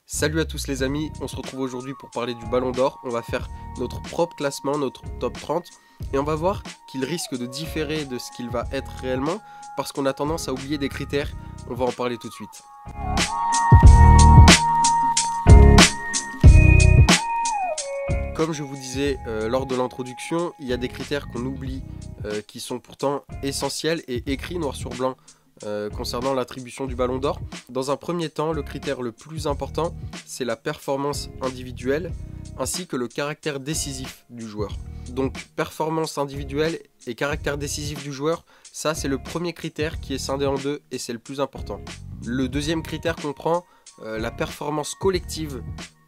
Salut à tous les amis, on se retrouve aujourd'hui pour parler du Ballon d'Or. On va faire notre propre classement, notre top 30, et on va voir qu'il risque de différer de ce qu'il va être réellement, parce qu'on a tendance à oublier des critères. On va en parler tout de suite. Comme je vous disais lors de l'introduction, il y a des critères qu'on oublie, qui sont pourtant essentiels et écrits noir sur blanc concernant l'attribution du Ballon d'Or. Dans un premier temps, le critère le plus important, c'est la performance individuelle, ainsi que le caractère décisif du joueur. Donc performance individuelle et caractère décisif du joueur, ça c'est le premier critère qui est scindé en deux et c'est le plus important. Le deuxième critère comprend la performance collective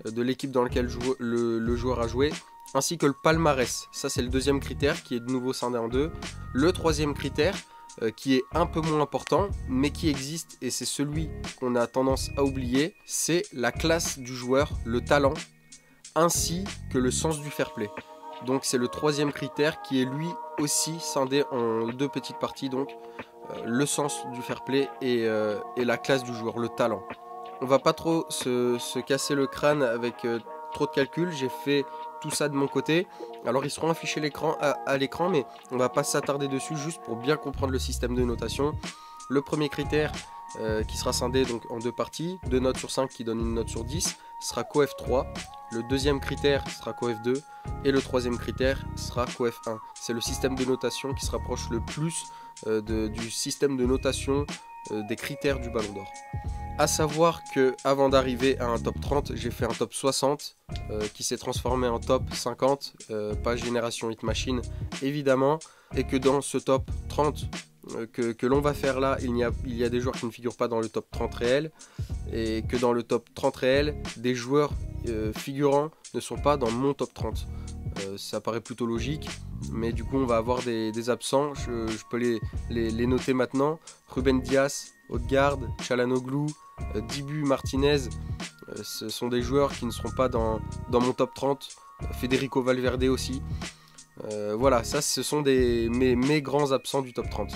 de l'équipe dans laquelle le joueur a joué, ainsi que le palmarès. Ça c'est le deuxième critère qui est de nouveau scindé en deux. Le troisième critère, qui est un peu moins important, mais qui existe, et c'est celui qu'on a tendance à oublier, c'est la classe du joueur, le talent, ainsi que le sens du fair play. Donc c'est le troisième critère qui est lui aussi scindé en deux petites parties, donc le sens du fair play et la classe du joueur, le talent. On va pas trop se casser le crâne avec trop de calculs, j'ai fait tout ça de mon côté. Alors ils seront affichés à l'écran, mais on va pas s'attarder dessus, juste pour bien comprendre le système de notation. Le premier critère qui sera scindé donc en deux parties, 2 notes sur 5 qui donne une note sur 10, sera coef 3. Le deuxième critère sera coef 2 et le troisième critère sera coef 1. C'est le système de notation qui se rapproche le plus du système de notation des critères du Ballon d'Or. A savoir que avant d'arriver à un top 30, j'ai fait un top 60 qui s'est transformé en top 50, pas Génération Hit Machine évidemment, et que dans ce top 30 que l'on va faire là, il y a des joueurs qui ne figurent pas dans le top 30 réel, et que dans le top 30 réel, des joueurs figurants ne sont pas dans mon top 30. Ça paraît plutôt logique, mais du coup on va avoir des absents, je peux les noter maintenant. Ruben Dias, Odegaard, Çalhanoğlu, Dibu, Martinez, ce sont des joueurs qui ne seront pas dans mon top 30. Federico Valverde aussi. Voilà, ça ce sont mes grands absents du top 30.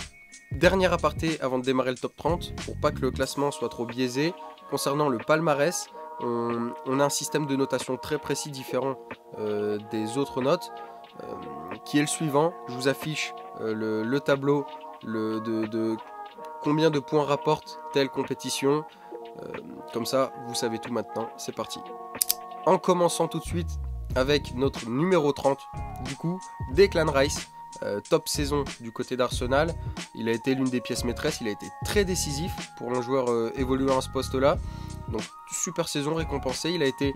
Dernier aparté avant de démarrer le top 30, pour pas que le classement soit trop biaisé, concernant le palmarès, on a un système de notation très précis différent des autres notes, qui est le suivant. Je vous affiche le tableau de combien de points rapporte telle compétition, comme ça vous savez tout maintenant, c'est parti. En commençant tout de suite avec notre numéro 30, du coup, Declan Rice, top saison du côté d'Arsenal. Il a été l'une des pièces maîtresses, il a été très décisif pour un joueur évoluant à ce poste-là. Donc super saison récompensée, il a été,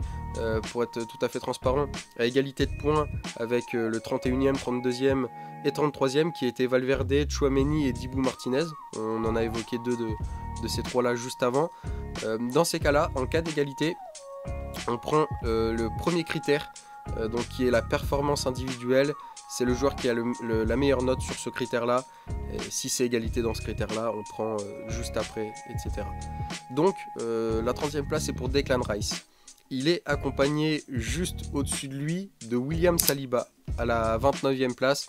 pour être tout à fait transparent, à égalité de points avec le 31e, 32e et 33e qui étaient Valverde, Tchouaméni et Dibu Martinez. On en a évoqué deux de ces trois-là juste avant. Dans ces cas-là, en cas d'égalité, on prend le premier critère, donc qui est la performance individuelle. C'est le joueur qui a la meilleure note sur ce critère-là. Et si c'est égalité dans ce critère-là, on prend juste après, etc. Donc, la 30e place est pour Declan Rice. Il est accompagné juste au-dessus de lui de William Saliba à la 29e place.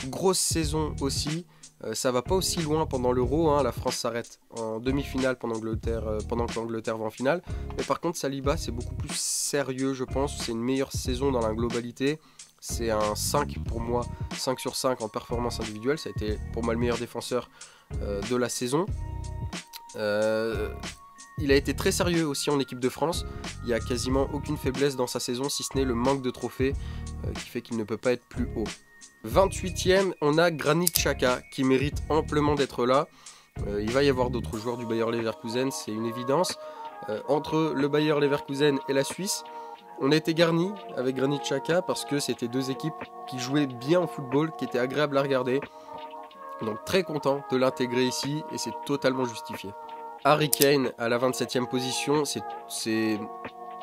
Grosse saison aussi. Ça va pas aussi loin pendant l'Euro, hein. La France s'arrête en demi-finale pendant que l'Angleterre va en finale. Mais par contre, Saliba, c'est beaucoup plus sérieux, je pense. C'est une meilleure saison dans la globalité. C'est un 5 pour moi, 5 sur 5 en performance individuelle. Ça a été pour moi le meilleur défenseur de la saison. Il a été très sérieux aussi en équipe de France. Il n'y a quasiment aucune faiblesse dans sa saison, si ce n'est le manque de trophées qui fait qu'il ne peut pas être plus haut. 28e, on a Granit Xhaka qui mérite amplement d'être là. Il va y avoir d'autres joueurs du Bayer Leverkusen, c'est une évidence. Entre le Bayer Leverkusen et la Suisse, on a été garni avec Granit Xhaka parce que c'était deux équipes qui jouaient bien au football, qui étaient agréables à regarder. Donc très content de l'intégrer ici et c'est totalement justifié. Harry Kane à la 27e position, c'est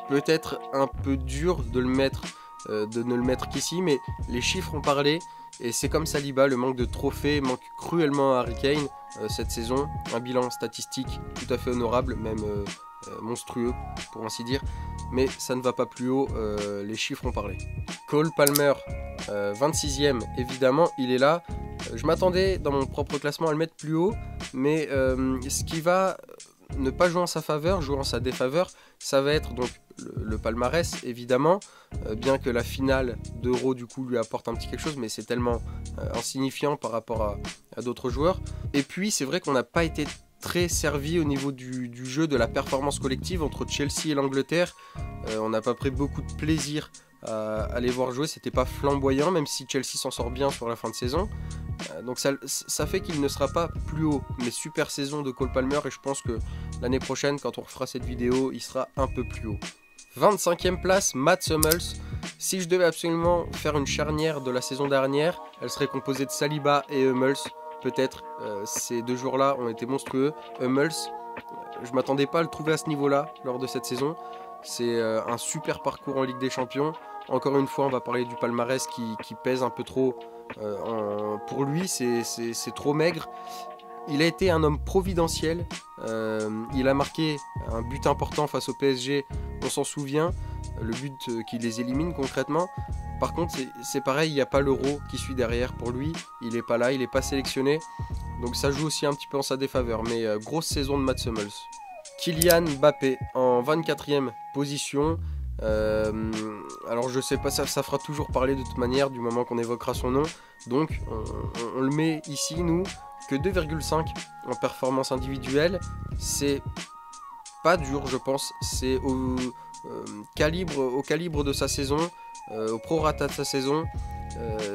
peut-être un peu dur de ne le mettre qu'ici, mais les chiffres ont parlé et c'est comme Saliba, le manque de trophées manque cruellement à Harry Kane cette saison. Un bilan statistique tout à fait honorable, même monstrueux pour ainsi dire, mais ça ne va pas plus haut, les chiffres ont parlé. Cole Palmer, 26e, évidemment, il est là. Je m'attendais dans mon propre classement à le mettre plus haut, mais ce qui va ne pas jouer en sa faveur, jouer en sa défaveur, ça va être donc le palmarès évidemment, bien que la finale d'Euro du coup lui apporte un petit quelque chose, mais c'est tellement insignifiant par rapport à d'autres joueurs. Et puis c'est vrai qu'on n'a pas été très servi au niveau du jeu, de la performance collective entre Chelsea et l'Angleterre. On n'a pas pris beaucoup de plaisir à les voir jouer, c'était pas flamboyant, même si Chelsea s'en sort bien sur la fin de saison. Donc ça fait qu'il ne sera pas plus haut, mais super saison de Cole Palmer, et je pense que l'année prochaine, quand on refera cette vidéo, il sera un peu plus haut. 25e place, Mats Hummels. Si je devais absolument faire une charnière de la saison dernière, elle serait composée de Saliba et Hummels. Peut-être, ces deux joueurs-là ont été monstrueux. Hummels, je ne m'attendais pas à le trouver à ce niveau-là lors de cette saison. C'est un super parcours en Ligue des Champions. Encore une fois, on va parler du palmarès qui pèse un peu trop. Pour lui, c'est trop maigre. Il a été un homme providentiel. Il a marqué un but important face au PSG, on s'en souvient. Le but qui les élimine concrètement. Par contre, c'est pareil, il n'y a pas l'Euro qui suit derrière pour lui. Il n'est pas là, il n'est pas sélectionné. Donc ça joue aussi un petit peu en sa défaveur. Mais grosse saison de Mats Hummels. Kylian Mbappé en 24e position. Alors je sais pas, ça fera toujours parler de toute manière du moment qu'on évoquera son nom. Donc on le met ici, nous, que 2,5 en performance individuelle. C'est pas dur, je pense. C'est au calibre de sa saison, au prorata de sa saison.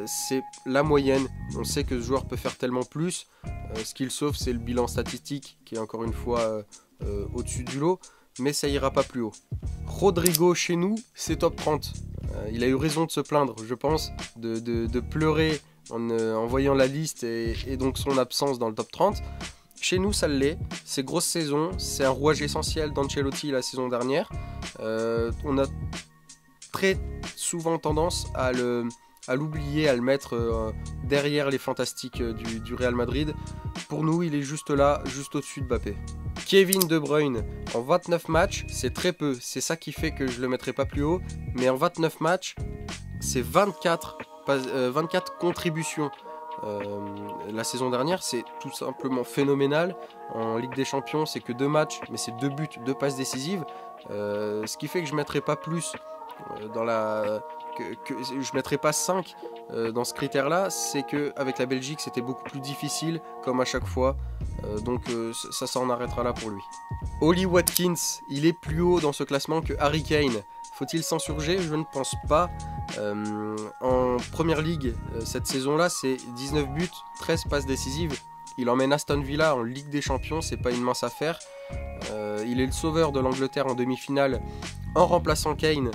C'est la moyenne. On sait que ce joueur peut faire tellement plus. Ce qu'il sauve, c'est le bilan statistique qui est encore une fois au-dessus du lot, mais ça ira pas plus haut. Rodrigo chez nous, c'est top 30. Il a eu raison de se plaindre, je pense, de pleurer en voyant la liste et donc son absence dans le top 30. Chez nous, ça l'est. C'est grosse saison, c'est un rouage essentiel d'Ancelotti la saison dernière. On a très souvent tendance à l'oublier, à le mettre derrière les fantastiques du Real Madrid. Pour nous, il est juste là, juste au-dessus de Mbappé. Kevin De Bruyne, en 29 matchs, c'est très peu. C'est ça qui fait que je ne le mettrai pas plus haut. Mais en 29 matchs, c'est 24 contributions. La saison dernière, c'est tout simplement phénoménal. En Ligue des Champions, c'est que 2 matchs, mais c'est 2 buts, 2 passes décisives. Ce qui fait que je ne mettrai pas plus dans la... que je mettrai pas 5 dans ce critère-là, c'est qu'avec la Belgique, c'était beaucoup plus difficile, comme à chaque fois. Donc ça s'en arrêtera là pour lui. Oli Watkins, il est plus haut dans ce classement que Harry Kane. Faut-il s'insurger? Je ne pense pas. En Première Ligue, cette saison-là, c'est 19 buts, 13 passes décisives. Il emmène Aston Villa en Ligue des Champions, c'est pas une mince affaire. Il est le sauveur de l'Angleterre en demi-finale en remplaçant Kane.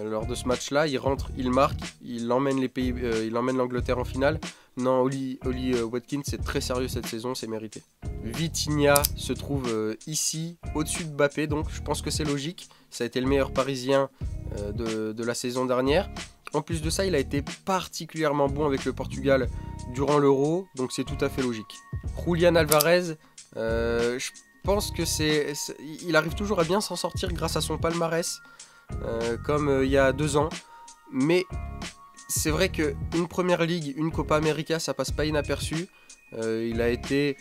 Lors de ce match-là, il rentre, il marque, il emmène l'Angleterre en finale. Non, Oli Watkins, c'est très sérieux cette saison, c'est mérité. Vitinha se trouve ici, au-dessus de Mbappé, donc je pense que c'est logique. Ça a été le meilleur Parisien de la saison dernière. En plus de ça, il a été particulièrement bon avec le Portugal durant l'Euro, donc c'est tout à fait logique. Julian Alvarez, je pense que il arrive toujours à bien s'en sortir grâce à son palmarès. Comme il y a 2 ans, mais c'est vrai qu'une Première Ligue, une Copa América, ça passe pas inaperçu. Il a été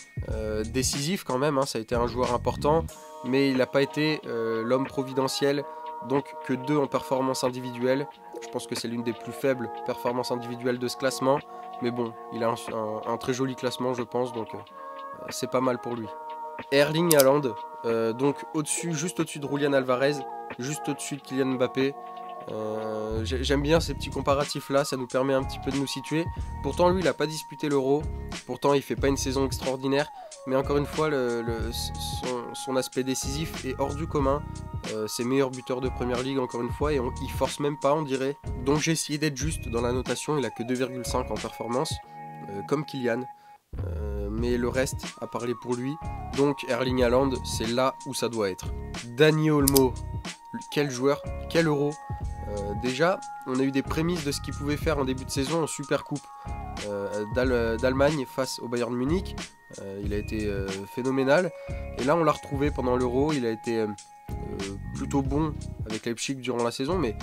décisif quand même, hein, ça a été un joueur important, mais il n'a pas été l'homme providentiel, donc que 2 en performance individuelle. Je pense que c'est l'une des plus faibles performances individuelles de ce classement, mais bon, il a un très joli classement, je pense, donc c'est pas mal pour lui. Erling Haaland, donc juste au-dessus de Julian Alvarez, juste au-dessus de Kylian Mbappé. J'aime bien ces petits comparatifs là, ça nous permet un petit peu de nous situer. Pourtant lui il n'a pas disputé l'Euro, pourtant il fait pas une saison extraordinaire, mais encore une fois son aspect décisif est hors du commun. C'est meilleur buteur de Première Ligue encore une fois, et il force même pas, on dirait. Donc j'ai essayé d'être juste dans la notation, il a que 2,5 en performance, comme Kylian. Mais le reste a parlé pour lui. Donc Erling Haaland, c'est là où ça doit être. Dani Olmo, quel joueur, quel Euro. Déjà, on a eu des prémices de ce qu'il pouvait faire en début de saison en Super Coupe d'Allemagne face au Bayern Munich. Il a été phénoménal. Et là, on l'a retrouvé pendant l'Euro. Il a été plutôt bon avec Leipzig durant la saison, mais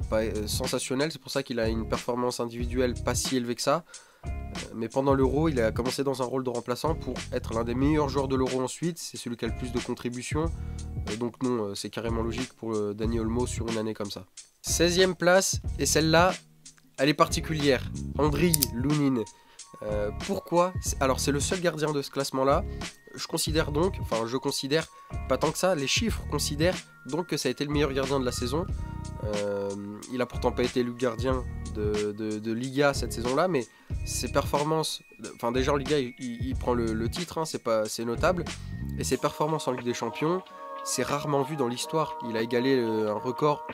pas sensationnel. C'est pour ça qu'il a une performance individuelle pas si élevée que ça. Mais pendant l'Euro, il a commencé dans un rôle de remplaçant pour être l'un des meilleurs joueurs de l'Euro ensuite. C'est celui qui a le plus de contributions. Donc non, c'est carrément logique pour Dani Olmo sur une année comme ça. 16e place, et celle-là, elle est particulière. Andriy Lunin. Pourquoi? Alors c'est le seul gardien de ce classement-là. Je considère, pas tant que ça, les chiffres considèrent donc que ça a été le meilleur gardien de la saison. Il a pourtant pas été élu gardien de Liga cette saison-là, mais ses performances, déjà en Liga il prend le titre, hein, c'est notable, et ses performances en Ligue des Champions, c'est rarement vu dans l'histoire. Il a égalé un record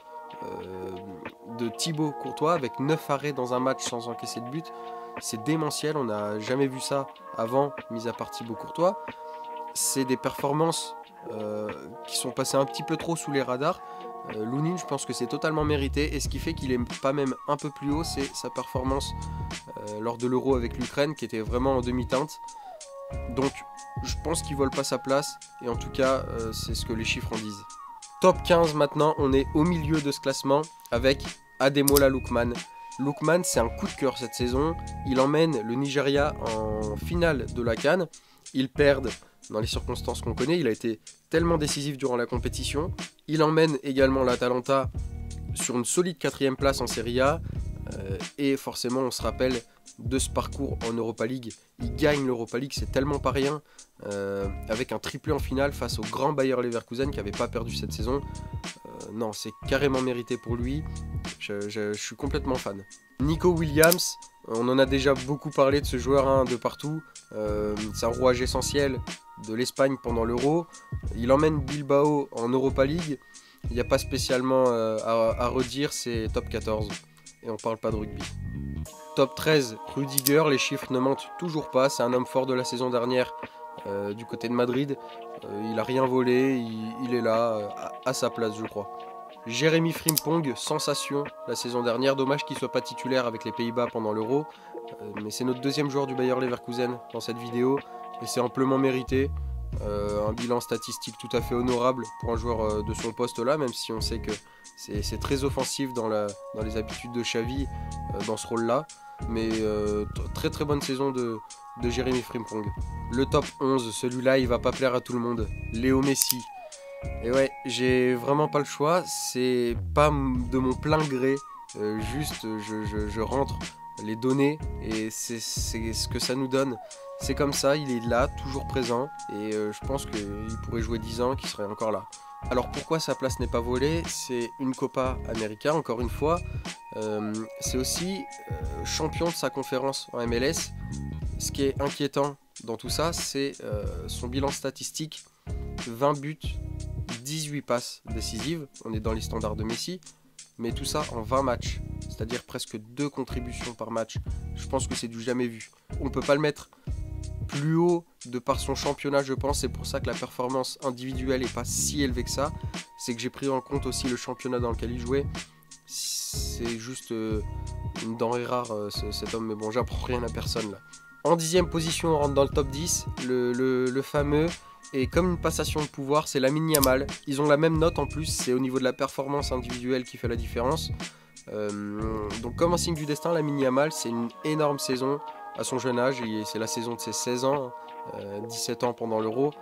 de Thibaut Courtois avec 9 arrêts dans un match sans encaisser de but. C'est démentiel, on n'a jamais vu ça avant, mis à part Thibaut Courtois. C'est des performances qui sont passées un petit peu trop sous les radars. Lunin, je pense que c'est totalement mérité, et ce qui fait qu'il est pas même un peu plus haut, c'est sa performance lors de l'Euro avec l'Ukraine, qui était vraiment en demi-teinte. Donc je pense qu'il vole pas sa place, et en tout cas c'est ce que les chiffres en disent. Top 15 maintenant, on est au milieu de ce classement avec Ademola Lookman. Lookman, c'est un coup de cœur cette saison. Il emmène le Nigeria en finale de la CAN. Ils perdent dans les circonstances qu'on connaît. Il a été tellement décisif durant la compétition. Il emmène également l'Atalanta sur une solide 4e place en Serie A. Et forcément, on se rappelle de ce parcours en Europa League. Il gagne l'Europa League, c'est tellement pas rien. Avec un triplé en finale face au grand Bayer Leverkusen qui n'avait pas perdu cette saison. Non, c'est carrément mérité pour lui. Je suis complètement fan. Nico Williams, on en a déjà beaucoup parlé de ce joueur, hein, de partout. C'est un rouage essentiel de l'Espagne pendant l'Euro. Il emmène Bilbao en Europa League. Il n'y a pas spécialement à redire, c'est top 14. Et on parle pas de rugby. Top 13, Rudiger, les chiffres ne mentent toujours pas. C'est un homme fort de la saison dernière du côté de Madrid. Il a rien volé, il est là à sa place, je crois. Jérémy Frimpong, sensation la saison dernière. Dommage qu'il ne soit pas titulaire avec les Pays-Bas pendant l'Euro. Mais c'est notre deuxième joueur du Bayer Leverkusen dans cette vidéo. Et c'est amplement mérité. Un bilan statistique tout à fait honorable pour un joueur de son poste là, même si on sait que c'est très offensif dans les habitudes de Xavi dans ce rôle là. Mais très très bonne saison de Jérémy Frimpong. Le top 11, celui-là il va pas plaire à tout le monde. Léo Messi. Et ouais, j'ai vraiment pas le choix, c'est pas de mon plein gré, juste je rentre les données et c'est ce que ça nous donne. C'est comme ça, il est là, toujours présent, et je pense qu'il pourrait jouer 10 ans, qu'il serait encore là. Alors pourquoi sa place n'est pas volée? C'est une Copa América, encore une fois. C'est aussi champion de sa conférence en MLS. Ce qui est inquiétant dans tout ça, c'est son bilan statistique. 20 buts, 18 passes décisives. On est dans les standards de Messi. Mais tout ça en 20 matchs. C'est-à-dire presque 2 contributions par match. Je pense que c'est du jamais vu. On ne peut pas le mettre plus haut de par son championnat, je pense. C'est pour ça que la performance individuelle n'est pas si élevée que ça. C'est que j'ai pris en compte aussi le championnat dans lequel il jouait. C'est juste une denrée rare, cet homme. Mais bon, j'apprends rien à personne là. En 10e position, on rentre dans le top 10. Le fameux. Et comme une passation de pouvoir, c'est Lamine Yamal. Ils ont la même note en plus. C'est au niveau de la performance individuelle qui fait la différence. Donc comme un signe du destin, Lamine Yamal, c'est une énorme saison à son jeune âge. C'est la saison de ses 16 ans, 17 ans pendant l'Euro.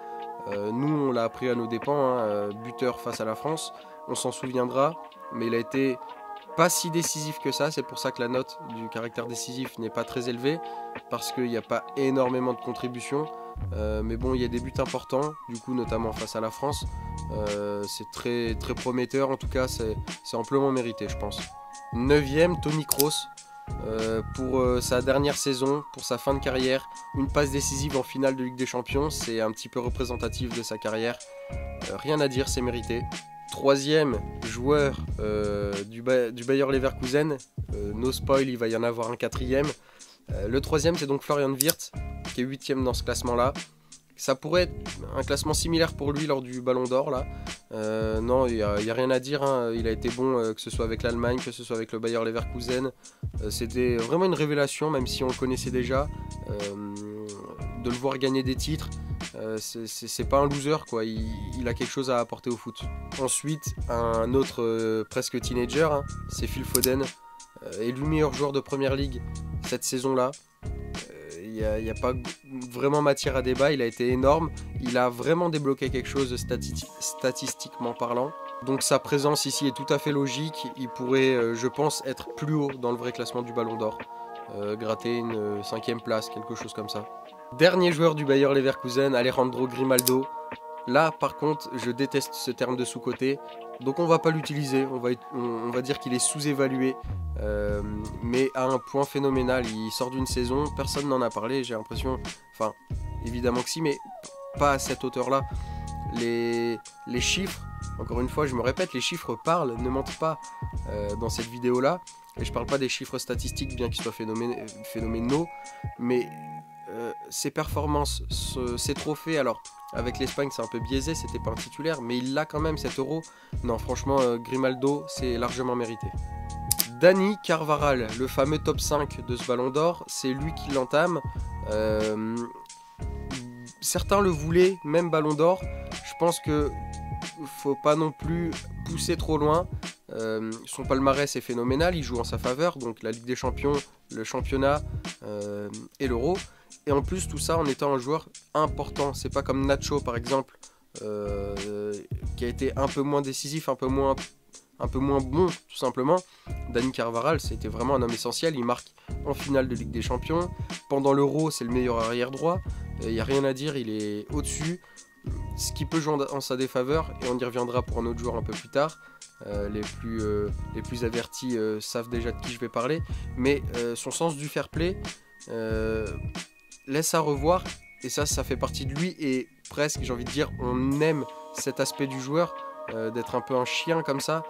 Nous, on l'a appris à nos dépens, hein, buteur face à la France. On s'en souviendra, mais il a été pas si décisif que ça. C'est pour ça que la note du caractère décisif n'est pas très élevée, parce qu'il n'y a pas énormément de contributions. Mais bon, il y a des buts importants, du coup, notamment face à la France. C'est très, très prometteur, en tout cas, c'est amplement mérité, je pense. 9e, Toni Kroos. Pour sa dernière saison, pour sa fin de carrière, une passe décisive en finale de Ligue des Champions, c'est un petit peu représentatif de sa carrière. Rien à dire, c'est mérité. 3e joueur du Bayer Leverkusen, no spoil, il va y en avoir un 4e. Le 3e, c'est donc Florian Wirtz, qui est 8e dans ce classement-là. Ça pourrait être un classement similaire pour lui lors du Ballon d'Or là. Non, il n'y a rien à dire, hein. Il a été bon, que ce soit avec l'Allemagne, que ce soit avec le Bayer Leverkusen. C'était vraiment une révélation, même si on le connaissait déjà. De le voir gagner des titres, c'est pas un loser, quoi. Il a quelque chose à apporter au foot. Ensuite, un autre presque teenager, hein, c'est Phil Foden, élu meilleur joueur de Première Ligue cette saison-là. y a pas vraiment matière à débat, il a été énorme, il a vraiment débloqué quelque chose statistiquement parlant. Donc sa présence ici est tout à fait logique, il pourrait, je pense, être plus haut dans le vrai classement du Ballon d'Or. Gratter une 5e place, quelque chose comme ça. Dernier joueur du Bayer Leverkusen, Alejandro Grimaldo. Là, par contre, je déteste ce terme de sous-côté, donc on va pas l'utiliser, on va dire qu'il est sous-évalué, mais à un point phénoménal. Il sort d'une saison, personne n'en a parlé, j'ai l'impression, enfin, évidemment que si, mais pas à cette hauteur-là. Les chiffres, encore une fois, je me répète, les chiffres parlent, ne mentent pas dans cette vidéo-là, et je parle pas des chiffres statistiques, bien qu'ils soient phénoménaux, mais ses performances, ses trophées, alors avec l'Espagne c'est un peu biaisé, c'était pas un titulaire, mais il a quand même cet euro. Non, franchement, Grimaldo, c'est largement mérité. Dani Carvajal, le fameux top 5 de ce Ballon d'Or, c'est lui qui l'entame. Certains le voulaient, même Ballon d'Or. Je pense que faut pas non plus pousser trop loin. Son palmarès est phénoménal, il joue en sa faveur, donc la Ligue des Champions, le championnat et l'Euro. Et en plus tout ça en étant un joueur important. C'est pas comme Nacho par exemple, qui a été un peu moins décisif, un peu moins bon tout simplement. Dani Carvajal, c'était vraiment un homme essentiel, il marque en finale de Ligue des Champions. Pendant l'Euro, c'est le meilleur arrière droit, il n'y a rien à dire, il est au-dessus. Ce qui peut jouer en sa défaveur, et on y reviendra pour un autre joueur un peu plus tard, les plus avertis savent déjà de qui je vais parler, mais son sens du fair play laisse à revoir, et ça fait partie de lui, et presque, j'ai envie de dire, on aime cet aspect du joueur, d'être un peu un chien comme ça,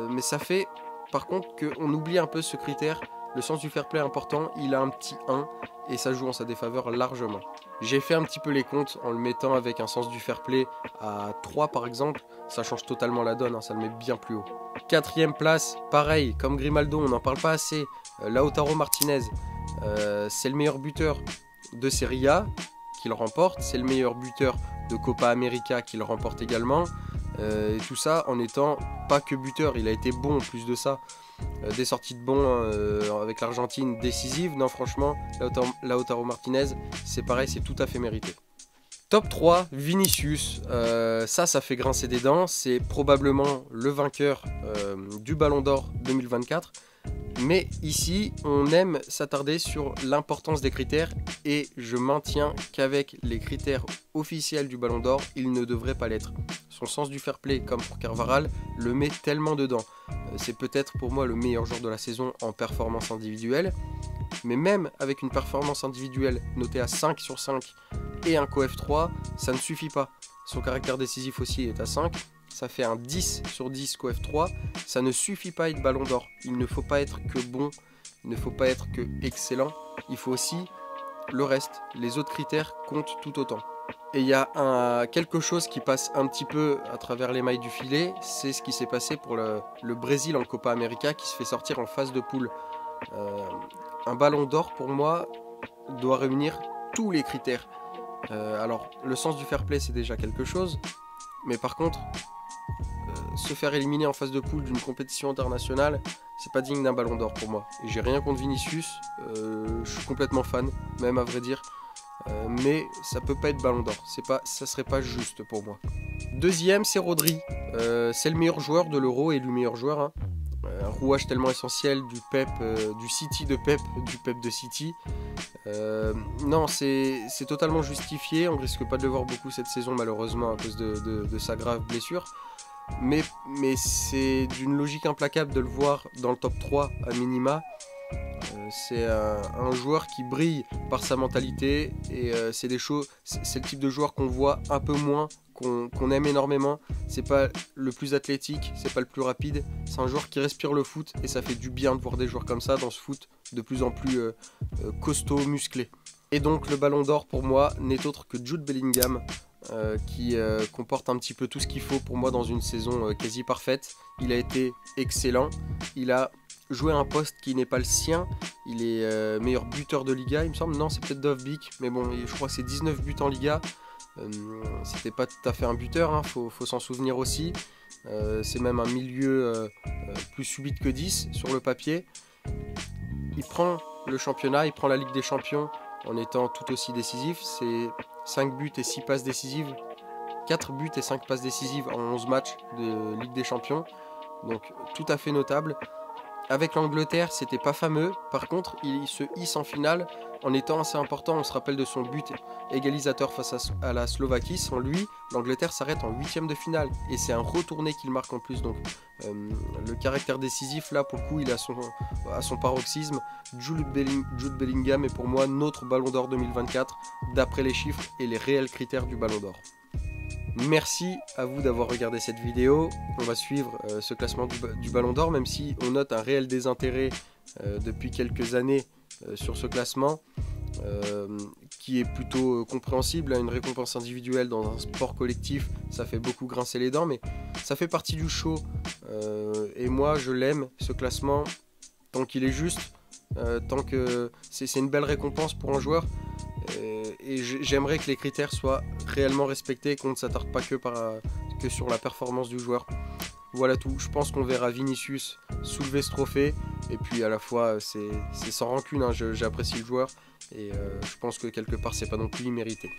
mais ça fait par contre qu'on oublie un peu ce critère, le sens du fair play important, il a un petit 1, et ça joue en sa défaveur largement. J'ai fait un petit peu les comptes en le mettant avec un sens du fair play à 3 par exemple, ça change totalement la donne, hein, ça le met bien plus haut. 4e place, pareil, comme Grimaldo, on n'en parle pas assez, Lautaro Martinez, c'est le meilleur buteur de Serie A qu'il remporte, c'est le meilleur buteur de Copa América qu'il remporte également, et tout ça en étant pas que buteur, il a été bon en plus de ça, des sorties de banc avec l'Argentine décisive. Non franchement, Lautaro Martinez, c'est pareil, c'est tout à fait mérité. Top 3, Vinicius, ça fait grincer des dents, c'est probablement le vainqueur du Ballon d'Or 2024. Mais ici, on aime s'attarder sur l'importance des critères, et je maintiens qu'avec les critères officiels du Ballon d'Or, il ne devrait pas l'être. Son sens du fair play, comme pour Carvajal, le met tellement dedans. C'est peut-être pour moi le meilleur joueur de la saison en performance individuelle, mais même avec une performance individuelle notée à 5 sur 5 et un coef 3, ça ne suffit pas. Son caractère décisif aussi est à 5. Ça fait un 10 sur 10 coef 3, ça ne suffit pas à être Ballon d'Or. Il ne faut pas être que bon, il ne faut pas être que excellent, il faut aussi le reste. Les autres critères comptent tout autant. Et il y a quelque chose qui passe un petit peu à travers les mailles du filet, c'est ce qui s'est passé pour le Brésil en Copa América qui se fait sortir en phase de poule. Un Ballon d'Or pour moi doit réunir tous les critères. Alors le sens du fair play c'est déjà quelque chose, mais par contre se faire éliminer en phase de poule d'une compétition internationale, c'est pas digne d'un Ballon d'Or pour moi. Et j'ai rien contre Vinicius, je suis complètement fan, même à vrai dire, mais ça peut pas être Ballon d'Or, ça serait pas juste pour moi. Deuxième, c'est Rodri, c'est le meilleur joueur de l'Euro et le meilleur joueur, hein. Un rouage tellement essentiel du Pep, du City de Pep, du Pep de City. Non, c'est totalement justifié, on risque pas de le voir beaucoup cette saison malheureusement à cause de sa grave blessure. Mais c'est d'une logique implacable de le voir dans le top 3 à minima. C'est un joueur qui brille par sa mentalité, et c'est le type de joueur qu'on voit un peu moins, qu'on aime énormément. C'est pas le plus athlétique, c'est pas le plus rapide, c'est un joueur qui respire le foot, et ça fait du bien de voir des joueurs comme ça dans ce foot de plus en plus costaud, musclé. Et donc le Ballon d'Or pour moi n'est autre que Jude Bellingham, qui comporte un petit peu tout ce qu'il faut pour moi dans une saison quasi parfaite. Il a été excellent, il a joué à un poste qui n'est pas le sien, il est meilleur buteur de Liga il me semble, non c'est peut-être Dovbyk, mais bon je crois que c'est 19 buts en Liga, c'était pas tout à fait un buteur, hein, faut s'en souvenir aussi, c'est même un milieu plus 8 que 10 sur le papier. Il prend le championnat, il prend la Ligue des Champions en étant tout aussi décisif. C'est 5 buts et 6 passes décisives, 4 buts et 5 passes décisives en 11 matchs de Ligue des Champions. Donc tout à fait notable. Avec l'Angleterre, c'était pas fameux. Par contre, il se hisse en finale en étant assez important. On se rappelle de son but égalisateur face à la Slovaquie. Sans lui, l'Angleterre s'arrête en 8e de finale. Et c'est un retourné qu'il marque en plus. Donc le caractère décisif, là, pour le coup, il est à son paroxysme. Jude Bellingham est pour moi notre Ballon d'Or 2024, d'après les chiffres et les réels critères du Ballon d'Or. Merci à vous d'avoir regardé cette vidéo. On va suivre ce classement du Ballon d'Or, même si on note un réel désintérêt depuis quelques années sur ce classement, qui est plutôt compréhensible. Une récompense individuelle dans un sport collectif, ça fait beaucoup grincer les dents, mais ça fait partie du show. Et moi, je l'aime, ce classement, tant qu'il est juste, tant que c'est une belle récompense pour un joueur. Et j'aimerais que les critères soient réellement respectés, qu'on ne s'attarde pas que sur la performance du joueur. Voilà tout. Je pense qu'on verra Vinicius soulever ce trophée. Et puis à la fois, c'est sans rancune, hein. J'apprécie le joueur. Et je pense que quelque part, c'est pas non plus immérité.